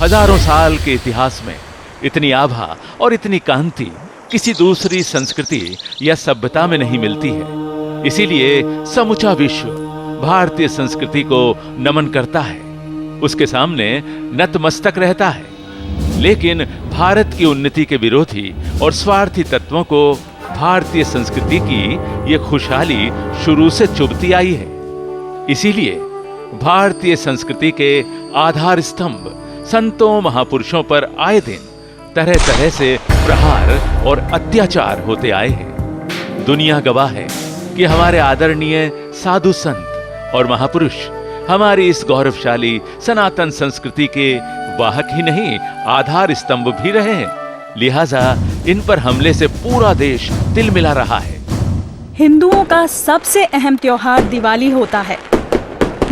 हजारों साल के इतिहास में इतनी आभा और इतनी कांति किसी दूसरी संस्कृति या सभ्यता में नहीं मिलती है। इसीलिए समूचा विश्व भारतीय संस्कृति को नमन करता है, उसके सामने नतमस्तक रहता है। लेकिन भारत की उन्नति के विरोधी और स्वार्थी तत्वों को भारतीय संस्कृति की ये खुशहाली शुरू से चुभती आई है। इसीलिए भारतीय संस्कृति के आधार स्तंभ संतों महापुरुषों पर आए दिन तरह तरह से प्रहार और अत्याचार होते आए हैं। दुनिया गवाह है कि हमारे आदरणीय साधु संत और महापुरुष हमारी इस गौरवशाली सनातन संस्कृति के वाहक ही नहीं, आधार स्तंभ भी रहे हैं। लिहाजा इन पर हमले से पूरा देश तिलमिला रहा है। हिंदुओं का सबसे अहम त्योहार दिवाली होता है,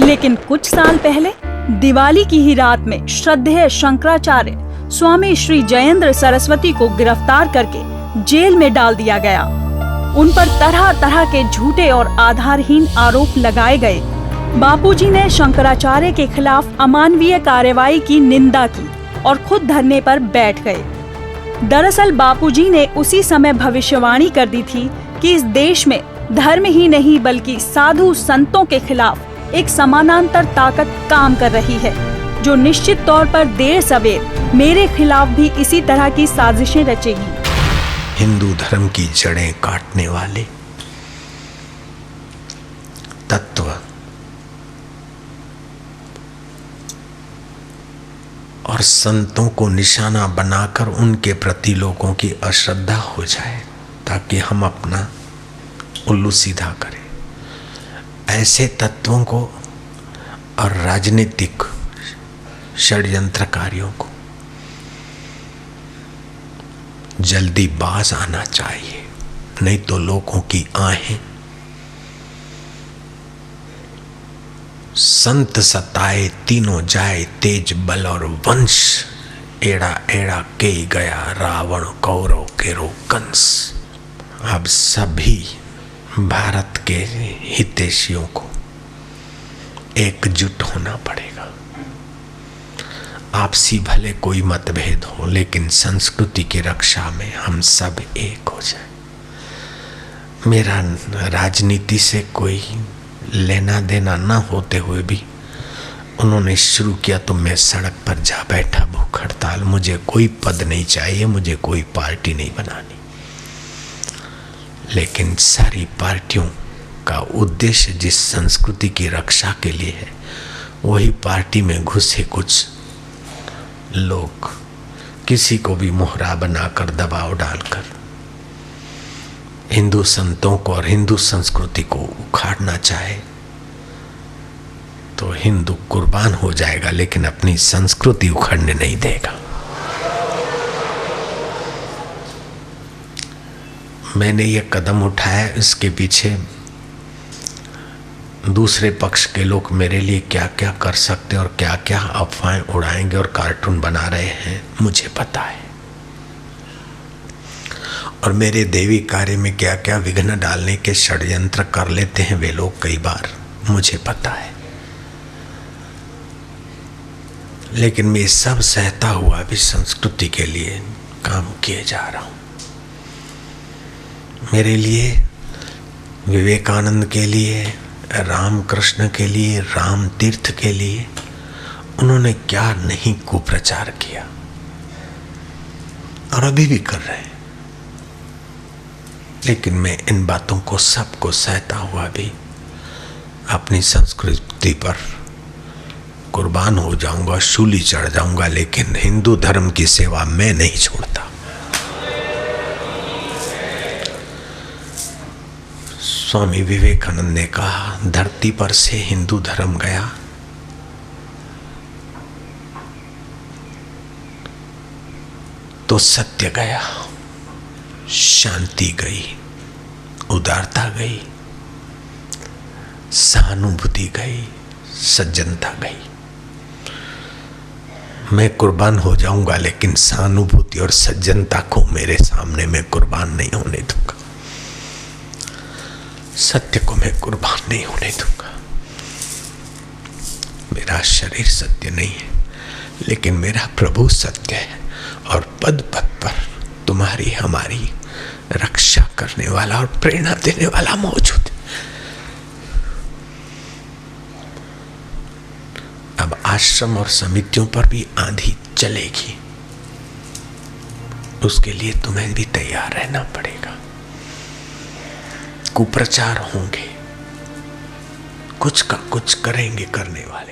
लेकिन कुछ साल पहले दिवाली की ही रात में श्रद्धेय शंकराचार्य स्वामी श्री जयेंद्र सरस्वती को गिरफ्तार करके जेल में डाल दिया गया। उन पर तरह तरह के झूठे और आधारहीन आरोप लगाए गए। बापूजी ने शंकराचार्य के खिलाफ अमानवीय कार्रवाई की निंदा की और खुद धरने पर बैठ गए। दरअसल बापूजी ने उसी समय भविष्यवाणी कर दी थी कि इस देश में धर्म ही नहीं बल्कि साधु संतों के खिलाफ एक समानांतर ताकत काम कर रही है, जो निश्चित तौर पर देर सवेर मेरे खिलाफ भी इसी तरह की साजिशें रचेगी। हिंदू धर्म की जड़ें काटने वाले तत्व और संतों को निशाना बनाकर उनके प्रति लोगों की अश्रद्धा हो जाए, ताकि हम अपना उल्लू सीधा करें। ऐसे तत्वों को और राजनीतिक षड्यंत्रकारियों को जल्दी बाज आना चाहिए, नहीं तो लोगों की आहें संत सताए तीनों जाए तेज बल और वंश, एड़ा एड़ा के गया रावण कौरव केरो कंस। अब सभी भारत के हितैषियों को एकजुट होना पड़ेगा। आपसी भले कोई मतभेद हो, लेकिन संस्कृति की रक्षा में हम सब एक हो जाए। मेरा राजनीति से कोई लेना देना ना होते हुए भी उन्होंने शुरू किया तो मैं सड़क पर जा बैठा भूख हड़ताल। मुझे कोई पद नहीं चाहिए, मुझे कोई पार्टी नहीं बनानी, लेकिन सारी पार्टियों का उद्देश्य जिस संस्कृति की रक्षा के लिए है, वही पार्टी में घुसे कुछ लोग किसी को भी मोहरा बनाकर दबाव डालकर हिंदू संतों को और हिंदू संस्कृति को उखाड़ना चाहे तो हिंदू कुर्बान हो जाएगा, लेकिन अपनी संस्कृति उखाड़ने नहीं देगा। मैंने ये कदम उठाया, इसके पीछे दूसरे पक्ष के लोग मेरे लिए क्या क्या कर सकते और क्या क्या अफवाहें उड़ाएंगे और कार्टून बना रहे हैं, मुझे पता है। और मेरे देवी कार्य में क्या क्या विघ्न डालने के षड्यंत्र कर लेते हैं वे लोग कई बार, मुझे पता है। लेकिन मैं सब सहता हुआ भी संस्कृति के लिए काम किए जा रहा हूं। मेरे लिए, विवेकानंद के लिए, रामकृष्ण के लिए, राम तीर्थ के लिए उन्होंने क्या नहीं कुप्रचार किया, और अभी भी कर रहे हैं। लेकिन मैं इन बातों को सबको सहता हुआ भी अपनी संस्कृति पर कुर्बान हो जाऊंगा, शूली चढ़ जाऊंगा, लेकिन हिंदू धर्म की सेवा मैं नहीं छोड़ता। स्वामी विवेकानंद ने कहा, धरती पर से हिंदू धर्म गया तो सत्य गया, शांति गई, उदारता गई, सहानुभूति गई, सज्जनता गई। मैं कुर्बान हो जाऊंगा, लेकिन सहानुभूति और सज्जनता को मेरे सामने मैं कुर्बान नहीं होने दूंगा। सत्य को मैं कुर्बान नहीं होने दूंगा। मेरा शरीर सत्य नहीं है, लेकिन मेरा प्रभु सत्य है और पद पद पर तुम्हारी हमारी रक्षा करने वाला और प्रेरणा देने वाला मौजूद है। अब आश्रम और समितियों पर भी आंधी चलेगी, उसके लिए तुम्हें भी तैयार रहना पड़ेगा। कुप्रचार होंगे, कुछ का कुछ करेंगे करने वाले।